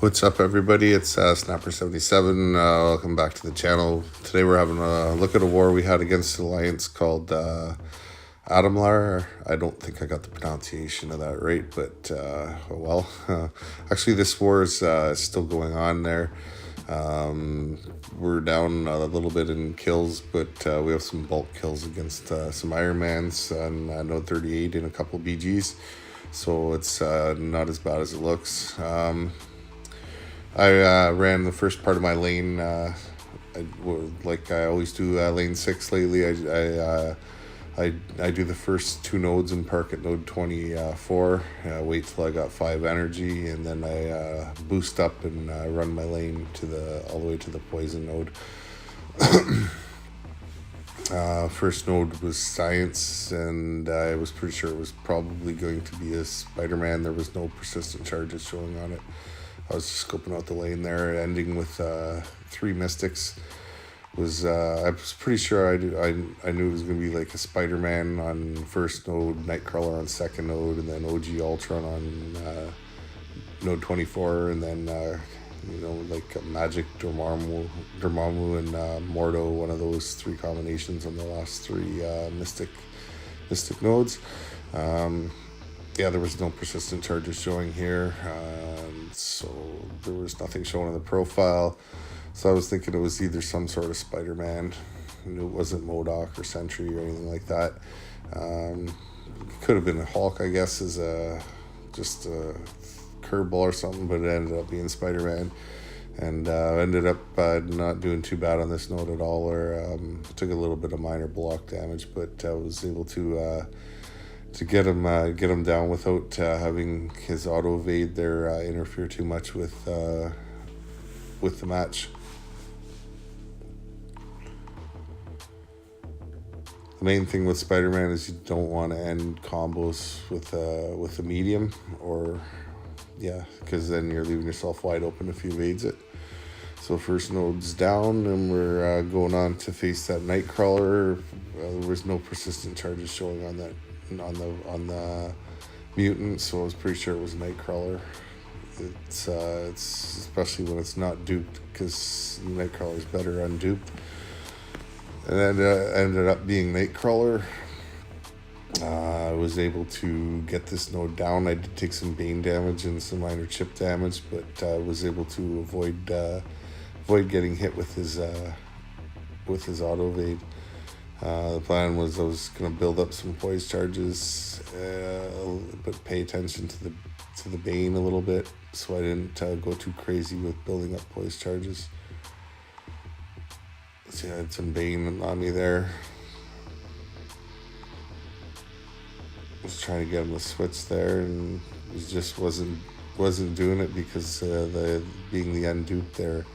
What's up, everybody? It's Snapper77. Welcome back to the channel. Today we're having a look at a war we had against the Alliance called Adamlar. I don't think I got the pronunciation of that right, but oh well. Actually, this war is still going on there. We're down a little bit in kills, but we have some bulk kills against some Ironmans and Node 38 and a couple BGs. So it's not as bad as it looks. I ran the first part of my lane, like I always do, lane 6 lately. I do the first two nodes and park at node 24, wait till I got 5 energy, and then I boost up and run my lane all the way to the poison node. First node was science, and I was pretty sure it was probably going to be a Spider-Man. There was no persistent charges showing on it. I was just scoping out the lane there, ending with 3 mystics. I was pretty sure I knew it was going to be like a Spider-Man on first node, Nightcrawler on second node, and then OG Ultron on node 24, and then like Magic, Dormammu, and Mordo, one of those 3 combinations on the last 3 mystic nodes. Yeah, there was no persistent charges showing here, so there was nothing showing in the profile. So I was thinking it was either some sort of Spider-Man. I knew it wasn't MODOK or Sentry or anything like that. Could have been a Hulk, I guess, as just a curveball or something, but it ended up being Spider-Man. And ended up not doing too bad on this node at all, or took a little bit of minor block damage, but I was able to get him down without having his auto evade there interfere too much with the match. The main thing with Spider-Man is you don't want to end combos with a medium, or because then you're leaving yourself wide open if he evades it. So first node's down, and we're going on to face that Nightcrawler. There was no persistent charges showing on that on the mutant, so I was pretty sure it was Nightcrawler. It's especially when it's not duped, because Nightcrawler is better unduped. And then ended up being Nightcrawler. I was able to get this node down. I did take some Bane damage and some minor chip damage, but I was able to avoid getting hit with his auto evade. The plan was I was going to build up some poise charges, but pay attention to the Bane a little bit, so I didn't go too crazy with building up poise charges. So I had some Bane on me there. Was trying to get him to switch there, and it just wasn't doing it, because being the undupe there,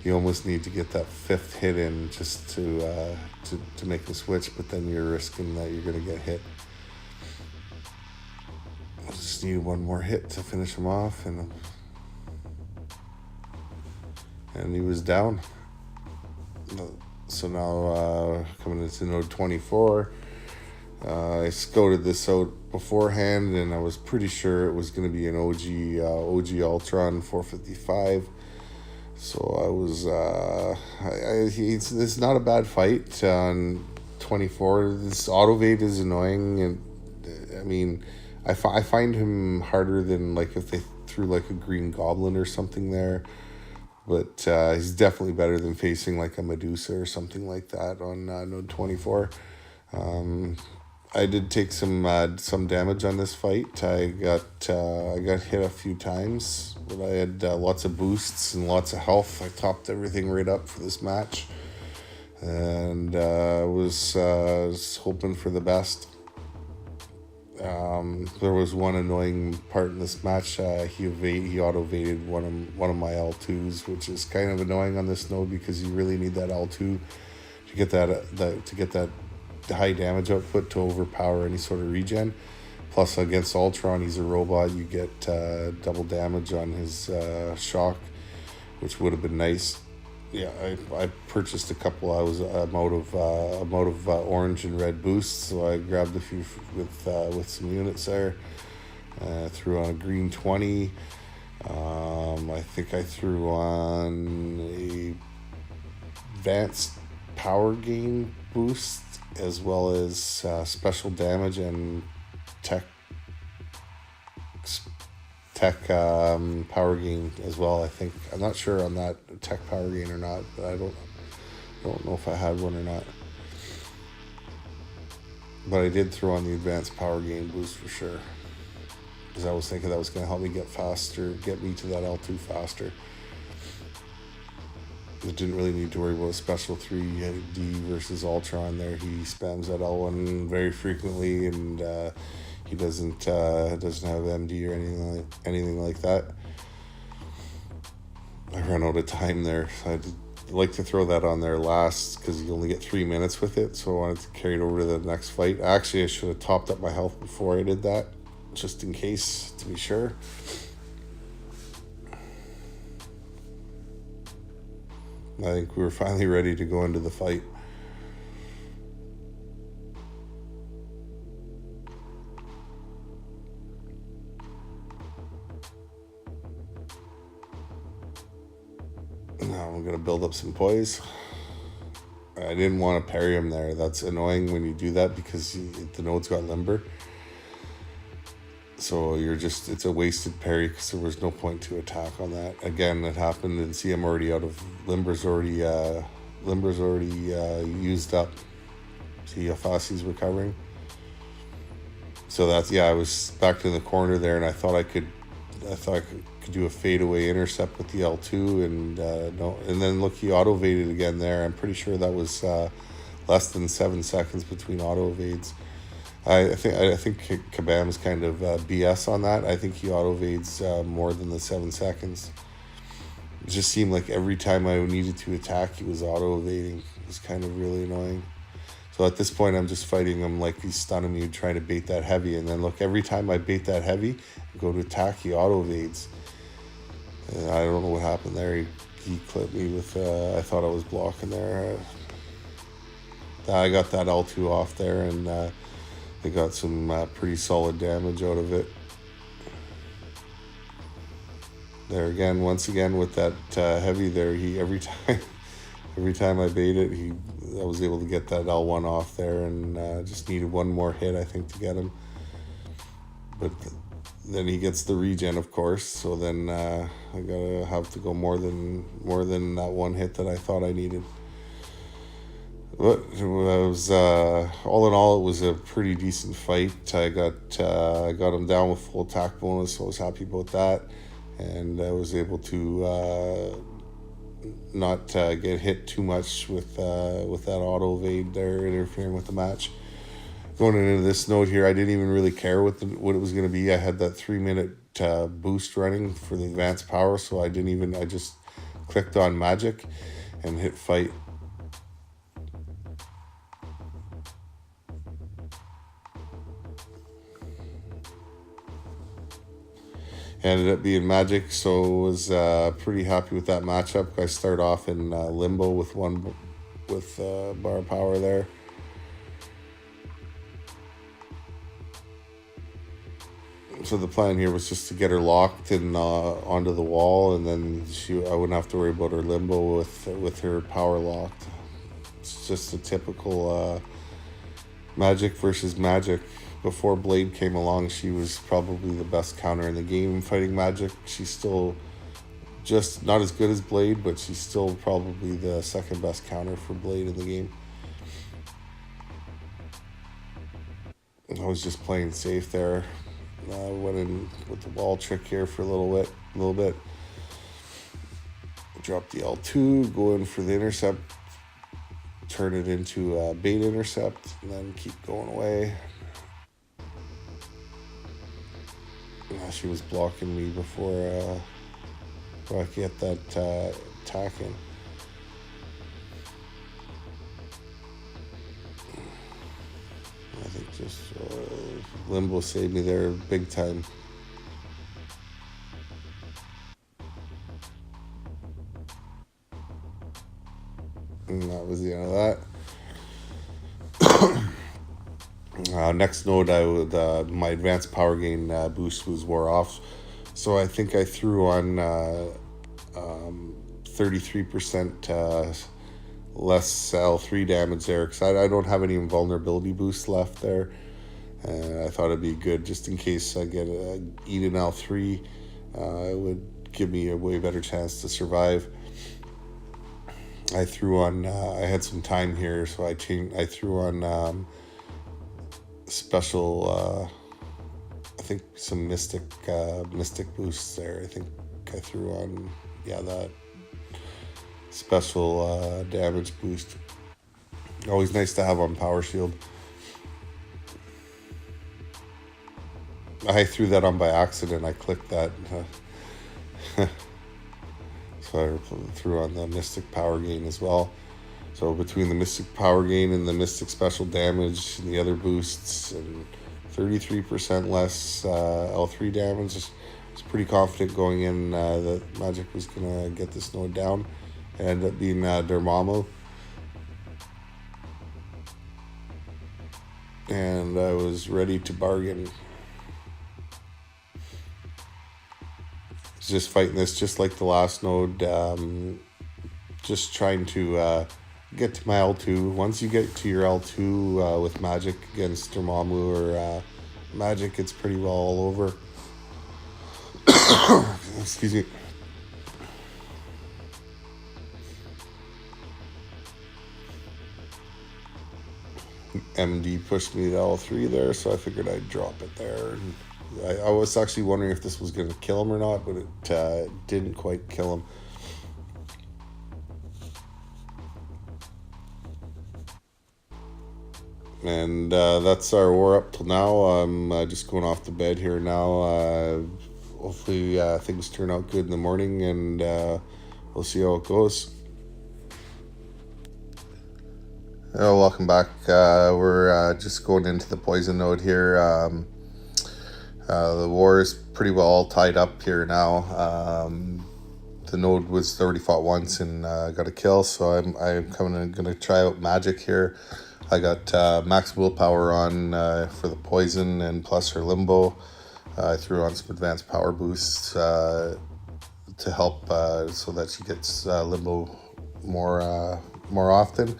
you almost need to get that 5th hit in just to make the switch, but then you're risking that you're going to get hit. I just need one more hit to finish him off, and he was down. So now coming into node 24, I scouted this out beforehand, and I was pretty sure it was going to be an OG Ultron 455. So I was, it's not a bad fight on 24. This auto evade is annoying, and I mean, I find him harder than like if they threw like a Green Goblin or something there. But he's definitely better than facing like a Medusa or something like that on node 24. I did take some damage on this fight. I got hit a few times, but I had lots of boosts and lots of health. I topped everything right up for this match, and was hoping for the best. There was one annoying part in this match. He auto evaded one of my L2s, which is kind of annoying on this node, because you really need that L2 to get that high damage output to overpower any sort of regen. Plus, against Ultron, he's a robot. You get double damage on his shock, which would have been nice. Yeah, I purchased a couple. I was I'm out of orange and red boosts, so I grabbed a few with some units there. Threw on a green 20. I think I threw on a advanced power gain boost as well as special damage and tech power gain as well. I think I'm not sure on that tech power gain or not, but I don't know if I had one or not. But I did throw on the advanced power gain boost for sure, because I was thinking that was going to help me get me to that L2 faster. I didn't really need to worry about a special 3D versus Ultron there. He spams that L1 very frequently, and he doesn't have MD or anything like that. I ran out of time there, so I'd like to throw that on there last because you only get 3 minutes with it. So I wanted to carry it over to the next fight. Actually, I should have topped up my health before I did that, just in case, to be sure. I think we were finally ready to go into the fight. Now I'm going to build up some poise. I didn't want to parry him there. That's annoying when you do that because the node's got limber. So it's a wasted parry because there was no point to attack on that. Again, it happened, and see I'm already out of limber's already used up. See how fast he's recovering. So I was back in the corner there, and I thought I could do a fadeaway intercept with the L2, and no, and then look, he auto evaded again there. I'm pretty sure that was less than 7 seconds between auto evades. I think Kabam's kind of BS on that. I think he auto evades more than the 7 seconds. It just seemed like every time I needed to attack, he was auto evading. It was kind of really annoying. So at this point, I'm just fighting him like he's stunning me, trying to bait that heavy. And then look, every time I bait that heavy, go to attack, he auto evades. And I don't know what happened there. He clipped me with, I thought I was blocking there. I got that L2 off there, and I got some pretty solid damage out of it. There again, once again with that heavy there, every time I bait it, I was able to get that L1 off there, and just needed one more hit, I think, to get him. But then he gets the regen, of course. So then I gotta have to go more than that one hit that I thought I needed. But it was all in all, it was a pretty decent fight. I got him down with full attack bonus, so I was happy about that, and I was able to not get hit too much with that auto evade there interfering with the match. Going into this node here, I didn't even really care what it was going to be. I had that 3-minute boost running for the advanced power, so I just clicked on magic and hit fight. Ended up being magic, so was pretty happy with that matchup. I start off in limbo with bar of power there. So the plan here was just to get her locked and onto the wall, and then I wouldn't have to worry about her limbo with her power locked. It's just a typical magic versus magic. Before Blade came along, she was probably the best counter in the game fighting magic. She's still just not as good as Blade, but she's still probably the second best counter for Blade in the game. I was just playing safe there. Went in with the wall trick here for a little bit. Drop the L2, go in for the intercept, turn it into a bait intercept, and then keep going away. She was blocking me before I could get that attack in. I think just Limbo saved me there big time. And that was the end of that. Next node, my advanced power gain boost wore off, So I think I threw on 33% less L3 damage there, because I don't have any invulnerability boosts left there. And I thought it'd be good just in case I get eat an L3. It would give me a way better chance to survive. I threw on. I had some time here, so I threw on special. I think some mystic boosts there. I think I threw on that special damage boost. Always nice to have on Power Shield. I threw that on by accident. I clicked that. So I threw on the Mystic Power Gain as well. So between the Mystic Power Gain and the Mystic Special Damage and the other boosts and 33% less L3 damage, I was pretty confident going in that Magic was going to get this node down. It ended up being Dormammu. And I was ready to bargain. Just fighting this just like the last node, just trying to get to my L2. Once you get to your L2 with Magic against Dormammu or Magic, it's pretty well all over. Excuse me. MD pushed me to L3 there, so I figured I'd drop it there. And I was actually wondering if this was going to kill him or not, but it didn't quite kill him. And that's our war up till now. I'm just going off the bed here now. Hopefully things turn out good in the morning, and we'll see how it goes. Welcome back. We're just going into the poison node here. The war is pretty well all tied up here now. The node was already fought once and got a kill, so I'm going to try out Magic here. I got max willpower on for the poison and plus her limbo. I threw on some advanced power boosts to help so that she gets limbo more often.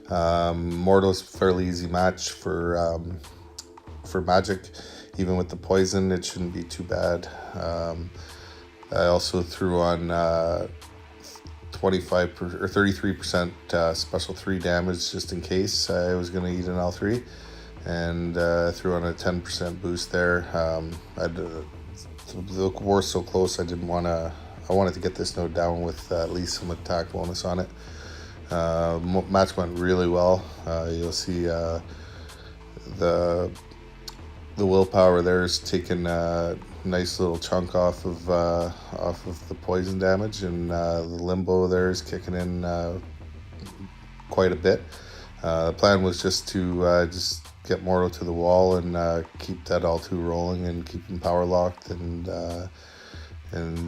Morto's a fairly easy match for Magic. Even with the poison, it shouldn't be too bad. I also threw on 25 or 33% special 3 damage just in case I was going to eat an L3, and threw on a 10% boost there. The war's so close, I wanted to get this node down with at least some attack bonus on it. Match went really well. You'll see the willpower there is taking a nice little chunk off of the poison damage, and the limbo there is kicking in quite a bit. The plan was just to just get Morto to the wall and keep that L2 rolling and keep him power locked, and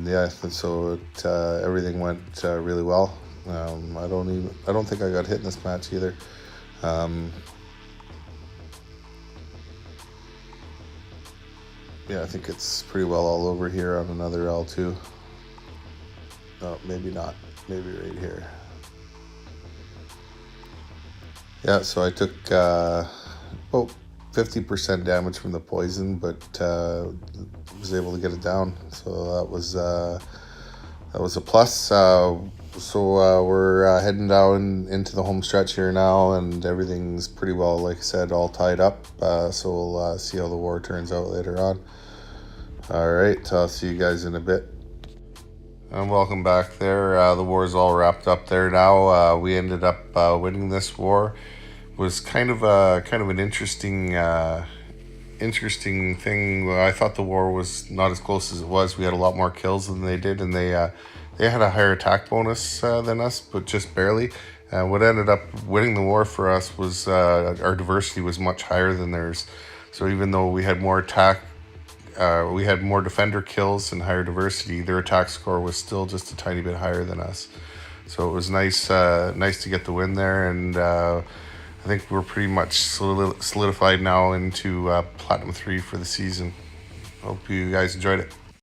yeah, so everything went really well. I don't think I got hit in this match either. Yeah, I think it's pretty well all over here on another L2. No, maybe not. Maybe right here. Yeah, so I took about 50% damage from the poison, but was able to get it down. So that was a plus. So we're heading down into the home stretch here now, and everything's pretty well, like I said, all tied up. So we'll see how the war turns out later on. All right, I'll see you guys in a bit. And welcome back there. The war's all wrapped up there now. We ended up winning this war. It was kind of an interesting thing. I thought the war was not as close as it was. We had a lot more kills than they did, and they had a higher attack bonus than us, but just barely. What ended up winning the war for us was our diversity was much higher than theirs. So even though we had more attack, we had more defender kills and higher diversity, their attack score was still just a tiny bit higher than us. So it was nice to get the win there, and I think we're pretty much solidified now into Platinum 3 for the season. Hope you guys enjoyed it.